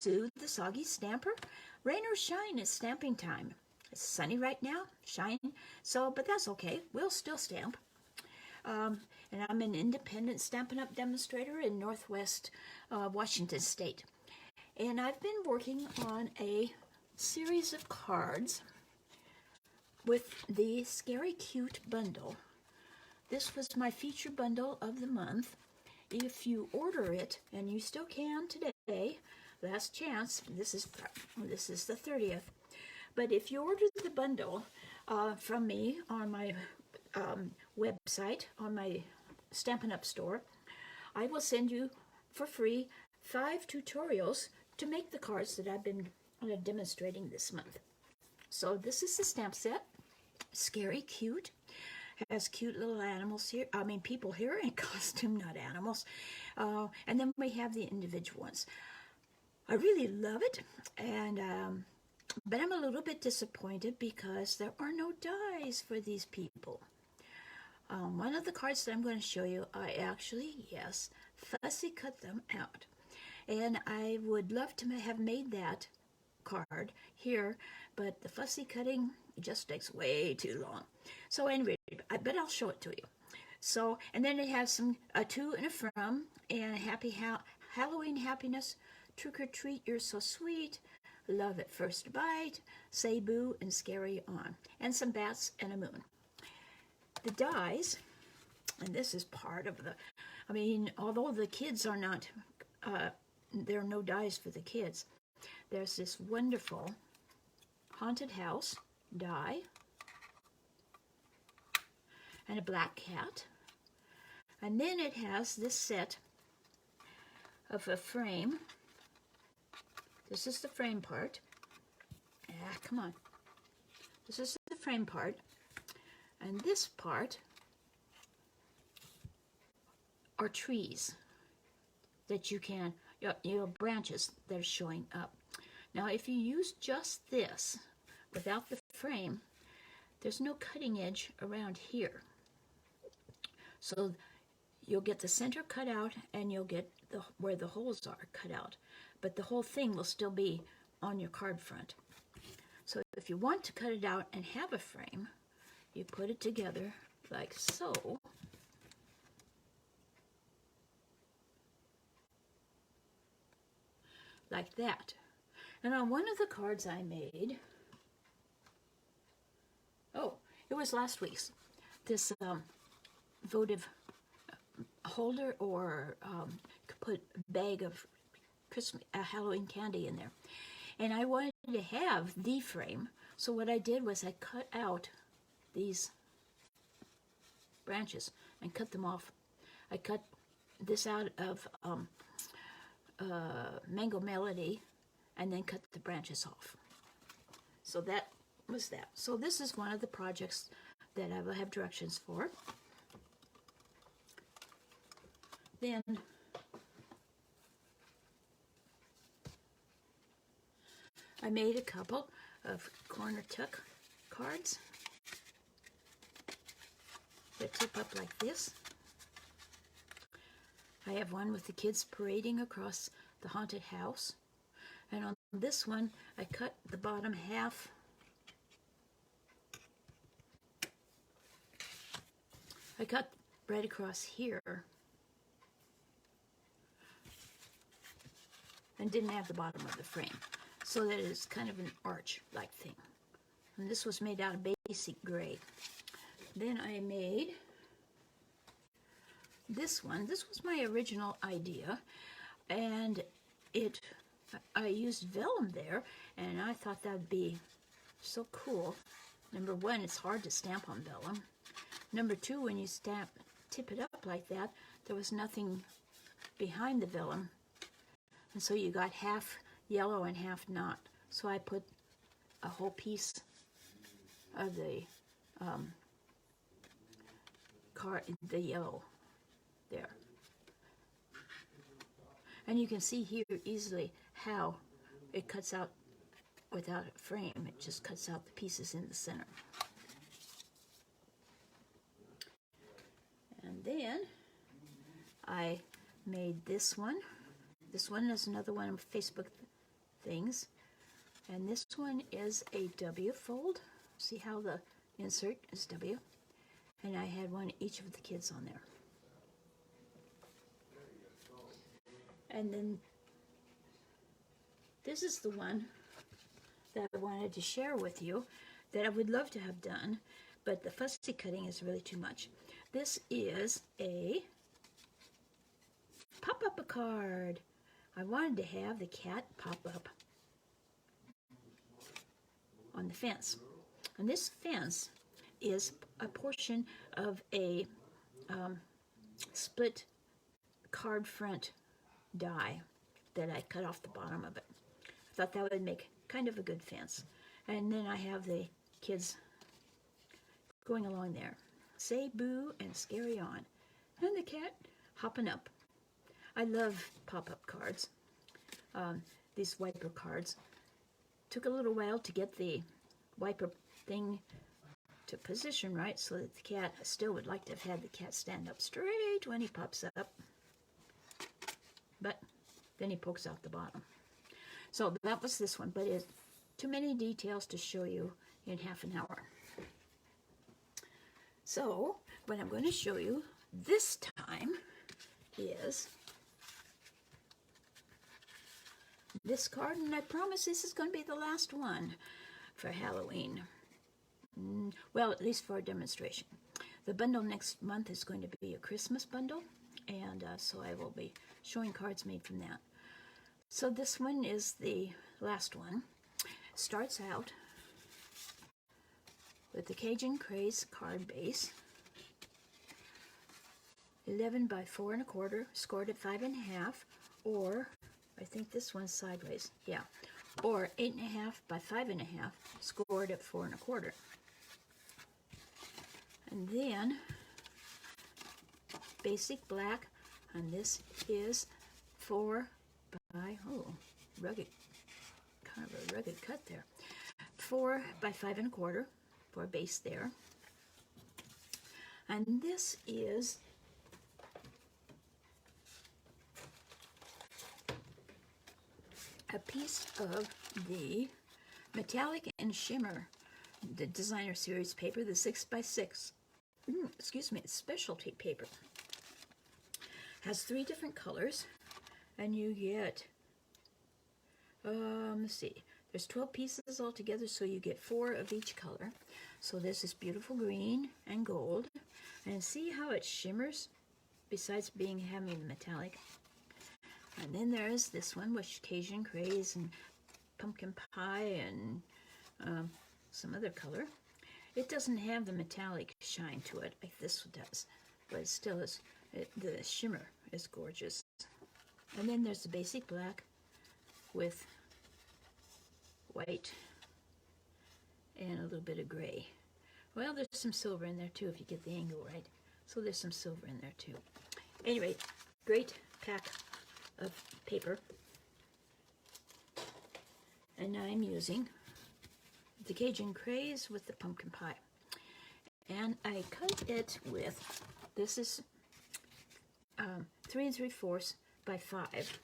Sue the Soggy Stamper. Rain or shine, it's stamping time. It's sunny right now, shine, but that's okay. We'll still stamp. And I'm an independent Stampin' Up! Demonstrator in Northwest Washington State. And I've been working on a series of cards with the Scary Cute bundle. This was my feature bundle of the month. If you order it, and you still can today, last chance, this is the 30th, but if you order the bundle from me on my website, on my Stampin' Up! Store, I will send you for free 5 tutorials to make the cards that I've been demonstrating this month. So this is the stamp set, Scary Cute. Has cute little animals here. I mean, people here in costume, not animals. And then we have the individual ones. I really love it, and but I'm a little bit disappointed because there are no dies for these people. One of the cards that I'm going to show you, I actually, yes, fussy cut them out. And I would love to have made that card here, but the fussy cutting just takes way too long. So anyway, but I'll show it to you. So, and then it has some a to and a from, and happy Halloween happiness, trick or treat, you're so sweet, love at first bite, say boo, and scary on, and some bats and a moon. The dies, and this is part of the, I mean, although the kids are not, there are no dies for the kids. There's this wonderful haunted house die, and a black cat. And then it has this set of a frame. This is the frame part. Come on. This is the frame part. And this part are trees that you can, your branches that are showing up. Now, if you use just this without the frame, there's no cutting edge around here. So you'll get the center cut out, and you'll get where the holes are cut out, but the whole thing will still be on your card front. So if you want to cut it out and have a frame, you put it together like so. Like that. And on one of the cards I made, oh, it was last week's, this votive holder, or could put a bag of Christmas Halloween candy in there. And I wanted to have the frame, so what I did was I cut out these branches and cut them off. I cut this out of Mango Melody, and then cut the branches off. So that was that. So this is one of the projects that I will have directions for. Then I made a couple of corner tuck cards that tip up like this. I have one with the kids parading across the haunted house. And on this one, I cut the bottom half. I cut right across here and didn't have the bottom of the frame, so that it's kind of an arch-like thing. And this was made out of basic gray. Then I made this one. This was my original idea, and I used vellum there, and I thought that would be so cool. Number one, it's hard to stamp on vellum. Number two, when you tip it up like that, there was nothing behind the vellum, and so you got half yellow and half not. So I put a whole piece of the the yellow there. And you can see here easily how it cuts out without a frame. It just cuts out the pieces in the center. And then I made this one. This one is another one of Facebook things. And this one is a W fold. See how the insert is W? And I had one each of the kids on there. And then this is the one that I wanted to share with you that I would love to have done, but the fussy cutting is really too much. This is a pop-up card. I wanted to have the cat pop up on the fence. And this fence is a portion of a split card front die that I cut off the bottom of it. I thought that would make kind of a good fence. And then I have the kids going along there. Say boo and scary on. And the cat hopping up. I love pop-up cards. These wiper cards. Took a little while to get the wiper thing to position right so that the cat, I still would like to have had the cat stand up straight when he pops up. But then he pokes out the bottom. So that was this one, but it's too many details to show you in half an hour. So what I'm going to show you this time is this card, and I promise this is going to be the last one for Halloween. Well, at least for a demonstration. The bundle next month is going to be a Christmas bundle, and so I will be showing cards made from that. So this one is the last one. Starts out with the Cajun Craze card base. 11 by 4 1/4, scored at 5 1/2, or I think this one's sideways, yeah, or 8 1/2 by 5 1/2, scored at 4 1/4. And then basic black, and this is 4 by, oh, rugged, kind of a rugged cut there. 4 by 5 1/4 for a base there. And this is a piece of the Metallic and Shimmer, the designer series paper, the 6 by 6. Excuse me, it's specialty paper. Has 3 different colors, and you get, let's see, there's 12 pieces altogether, so you get 4 of each color. So this is beautiful green and gold, and see how it shimmers besides having metallic. And then there's this one, which Cajun Craze and pumpkin pie and some other color. It doesn't have the metallic shine to it like this does, but it still is. The shimmer is gorgeous. And then there's the basic black with white and a little bit of gray. Well, there's some silver in there too if you get the angle right. So there's some silver in there too. Anyway, great pack of paper. And I'm using the Cajun Craze with the pumpkin pie. And I cut it with, this is 3 3/4 by 5.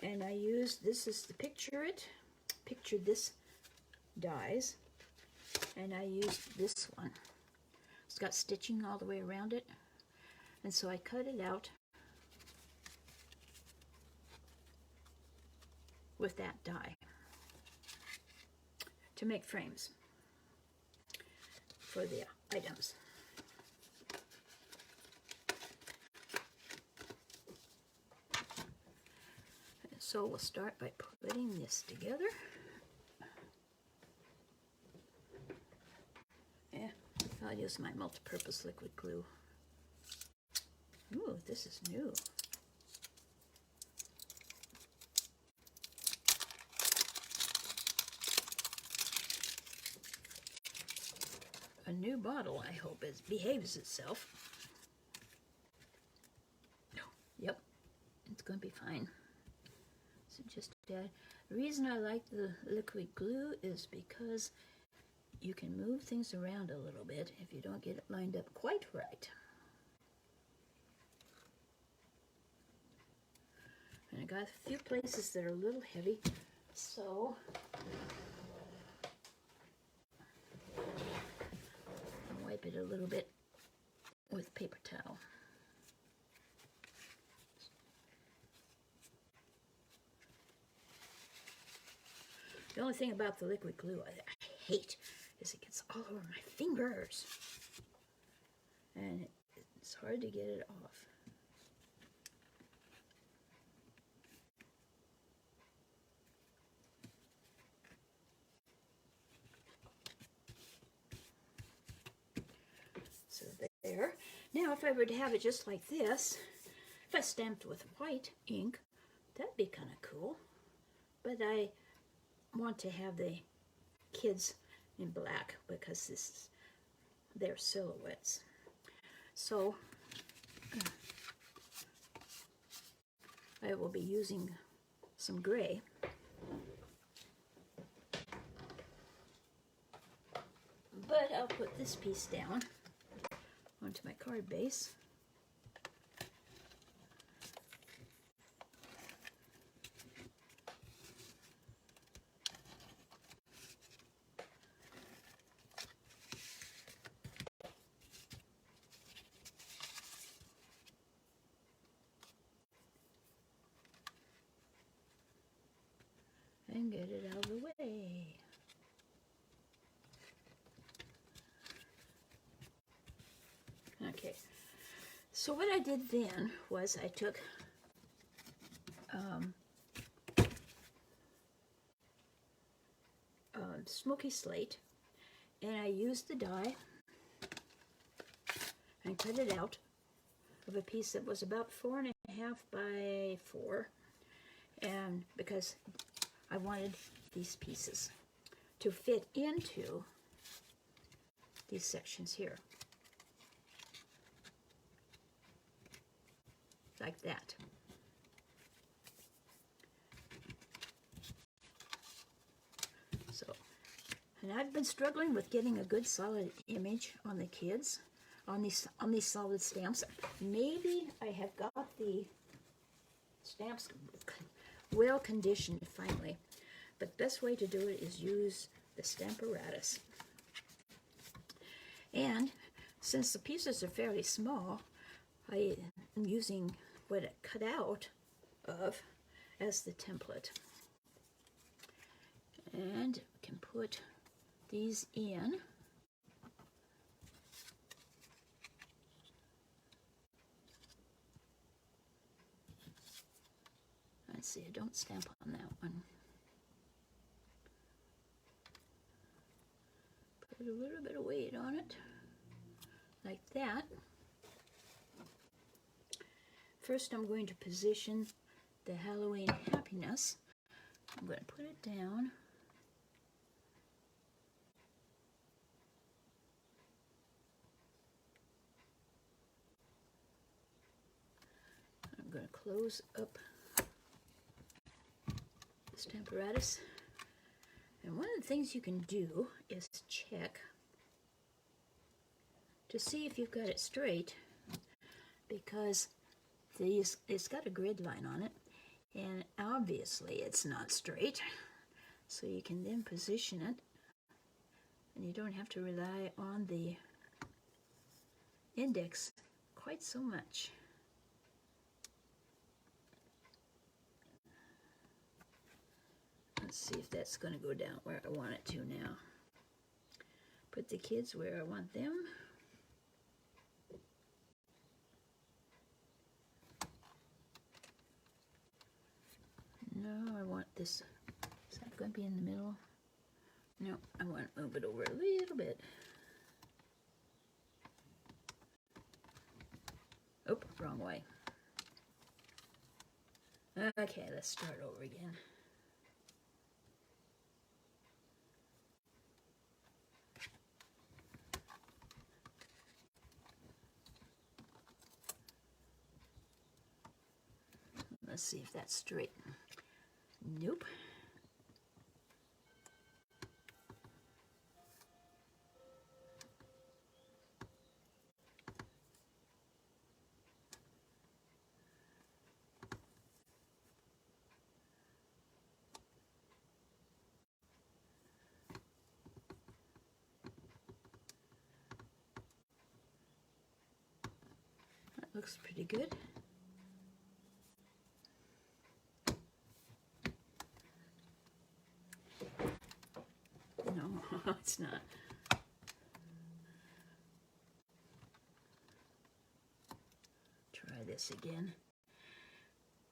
And I used, this is the Picture This dies. And I used this one. It's got stitching all the way around it. And so I cut it out with that die to make frames for the items. And so we'll start by putting this together. Yeah, I'll use my multi-purpose liquid glue. Ooh, this is new. A new bottle, I hope it behaves itself. Yep, it's going to be fine. So just add. The reason I like the liquid glue is because you can move things around a little bit if you don't get it lined up quite right. And I got a few places that are a little heavy, So wipe it a little bit with paper towel. The only thing about the liquid glue I hate is it gets all over my fingers. And it's hard to get it off. So there. Now if I were to have it just like this, if I stamped with white ink, that'd be kind of cool. But I want to have the kids in black because this is their silhouettes. So I will be using some gray. But I'll put this piece down onto my card base. And get it out of the way. Okay, so what I did then was I took smoky slate and I used the die and cut it out of a piece that was about 4.5 by 4, and because I wanted these pieces to fit into these sections here, like that. So, and I've been struggling with getting a good solid image on the kids on these solid stamps. Maybe I have got the stamps well conditioned finally, but best way to do it is use the Stamparatus. And since the pieces are fairly small, I am using what it cut out of as the template. And we can put these in. Let's see, I don't stamp on that one. Put a little bit of weight on it, like that. First I'm going to position the Halloween Happiness. I'm going to put it down. I'm going to close up the Stamparatus. And one of the things you can do is check to see if you've got it straight, because it's got a grid line on it, and obviously it's not straight. So you can then position it, and you don't have to rely on the index quite so much. Let's see if that's going to go down where I want it to now. Put the kids where I want them. No, I want this. Is that going to be in the middle? No, I want to move it over a little bit. Oh, wrong way. Okay, let's start over again. Let's see if that's straight. Nope. Looks pretty good. No, it's not. Try this again.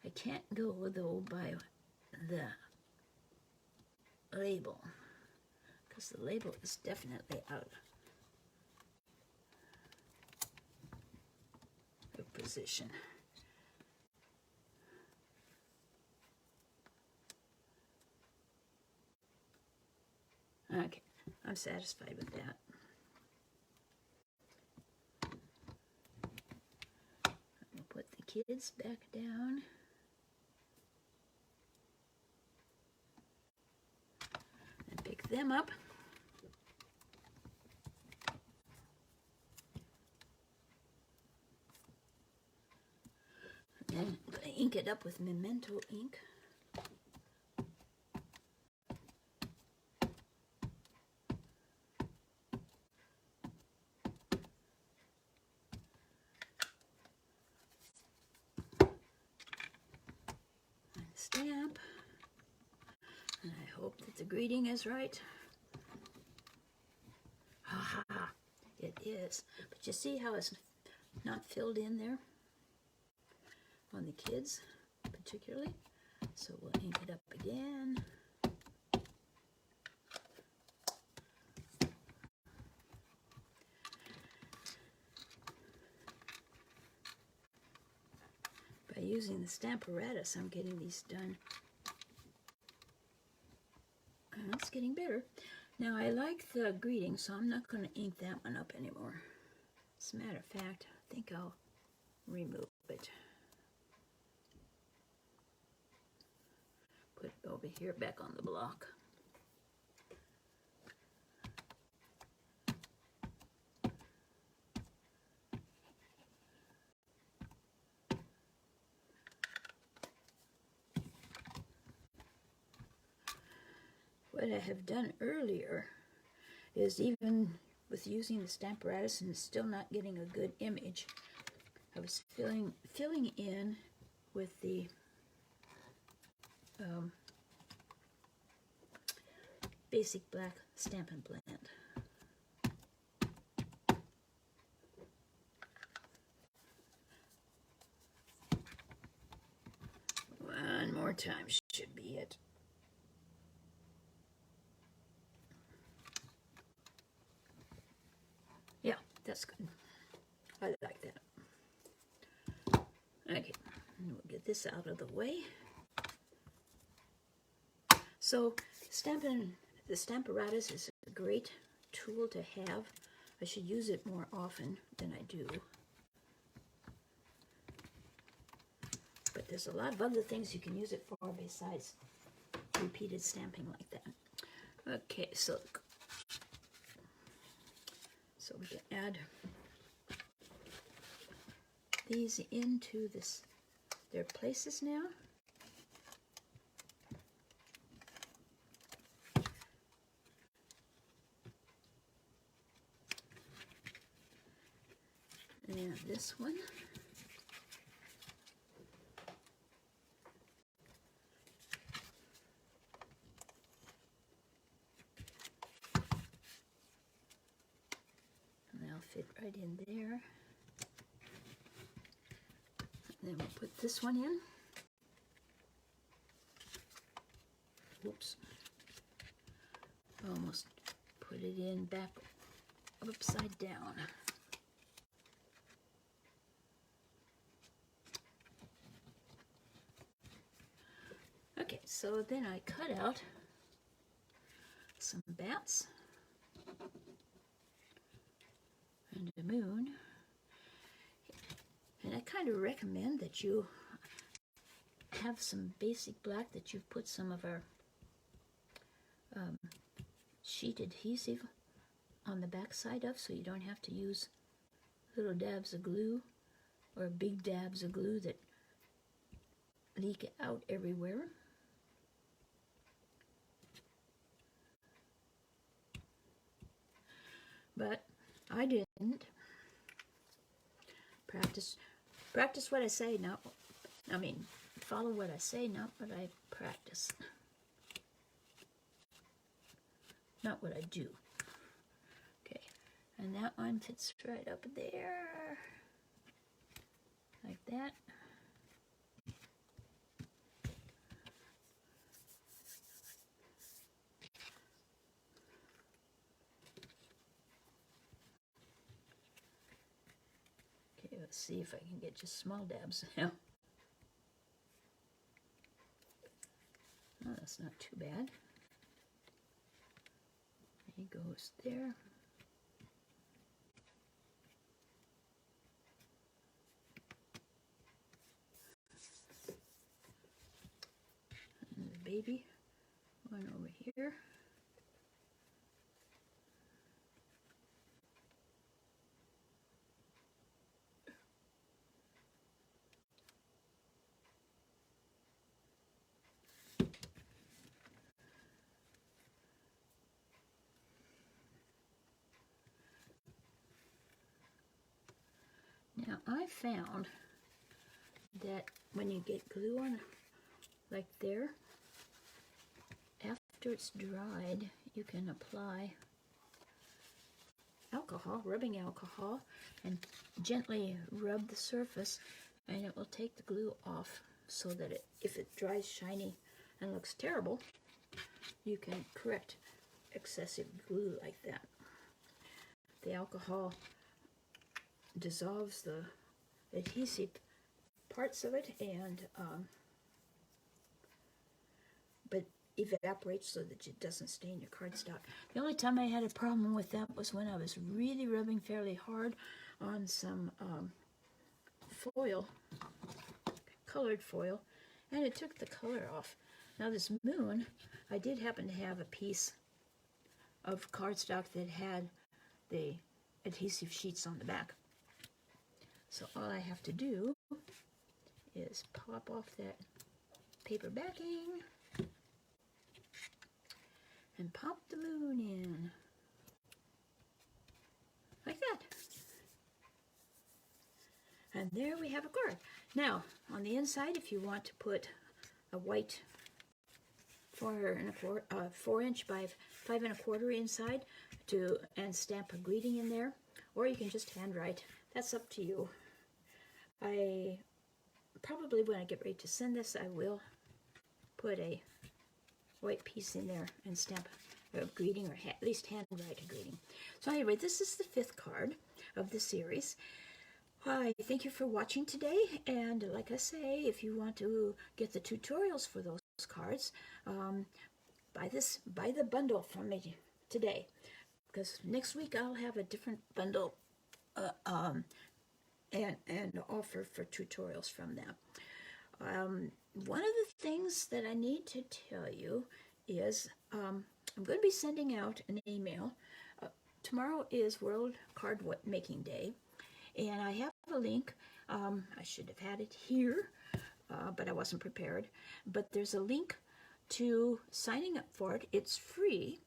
I can't go though by the label, because the label is definitely out of position. Okay, I'm satisfied with that. I'll put the kids back down. And pick them up. And then I'm going to ink it up with Memento ink. Stamp, and I hope that the greeting is right. Ha ha, it is. But you see how it's not filled in there on the kids particularly? So we'll ink it up again. By using the Stamparatus, I'm getting these done. And it's getting better. Now I like the greeting, so I'm not going to ink that one up anymore. As a matter of fact, I think I'll remove it. Put it over here back on the block. What I have done earlier is, even with using the Stamparatus and still not getting a good image, I was filling in with the basic black Stampin' Blend. One more time should be it. Yeah, that's good. I like that. Okay, we'll get this out of the way. So the Stamparatus is a great tool to have. I should use it more often than I do. But there's a lot of other things you can use it for besides repeated stamping like that. Okay, so we can add these into their places now. And this one. Fit right in there. And then we'll put this one in. Oops. Almost put it in back upside down. Okay, so then I cut out some bats and a moon, and I kind of recommend that you have some basic black that you've put some of our sheet adhesive on the back side of, so you don't have to use little dabs of glue or big dabs of glue that leak out everywhere. But I didn't practice Practice what I say, follow what I say, not what I practice. Not what I do. Okay, and that one fits right up there, like that. Okay, let's see if I can get just small dabs now. Oh, that's not too bad. He goes there. And the baby one over here. Now I found that when you get glue on like there, after it's dried, you can apply alcohol, rubbing alcohol, and gently rub the surface, and it will take the glue off so that if it dries shiny and looks terrible, you can correct excessive glue like that. The alcohol dissolves the adhesive parts of it and but evaporates so that it doesn't stain your cardstock. The only time I had a problem with that was when I was really rubbing fairly hard on some foil, colored foil, and it took the color off. Now this moon, I did happen to have a piece of cardstock that had the adhesive sheets on the back. So all I have to do is pop off that paper backing and pop the moon in, like that. And there we have a card. Now, on the inside, if you want to put a white 4" by 5 1/4 inside and stamp a greeting in there, or you can just handwrite. That's up to you. I probably, when I get ready to send this, I will put a white piece in there and stamp a greeting, or at least handwrite a greeting. So anyway, this is the 5th card of the series. I thank you for watching today, and like I say, if you want to get the tutorials for those cards, buy the bundle from me today, because next week I'll have a different bundle and offer for tutorials from them. One of the things that I need to tell you is I'm going to be sending out an email. Tomorrow is World Card Making Day, and I have a link. I should have had it here, but I wasn't prepared. But there's a link to signing up for it. It's free,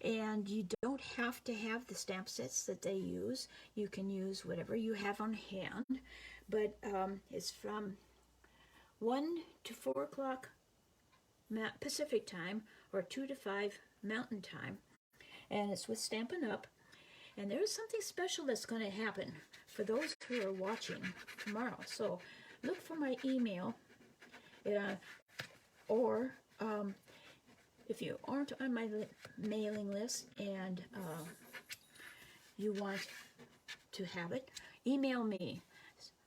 and you don't have to have the stamp sets that they use. You can use whatever you have on hand, but it's from 1 to 4 o'clock Pacific time, or 2 to 5 Mountain time, and it's with Stampin' Up! And there's something special that's going to happen for those who are watching tomorrow. So look for my email, or if you aren't on my mailing list and you want to have it, email me,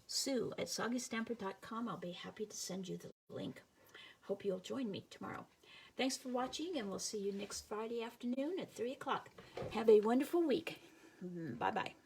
Sue@soggystamper.com. I'll be happy to send you the link. Hope you'll join me tomorrow. Thanks for watching, and we'll see you next Friday afternoon at 3 o'clock. Have a wonderful week. Bye-bye.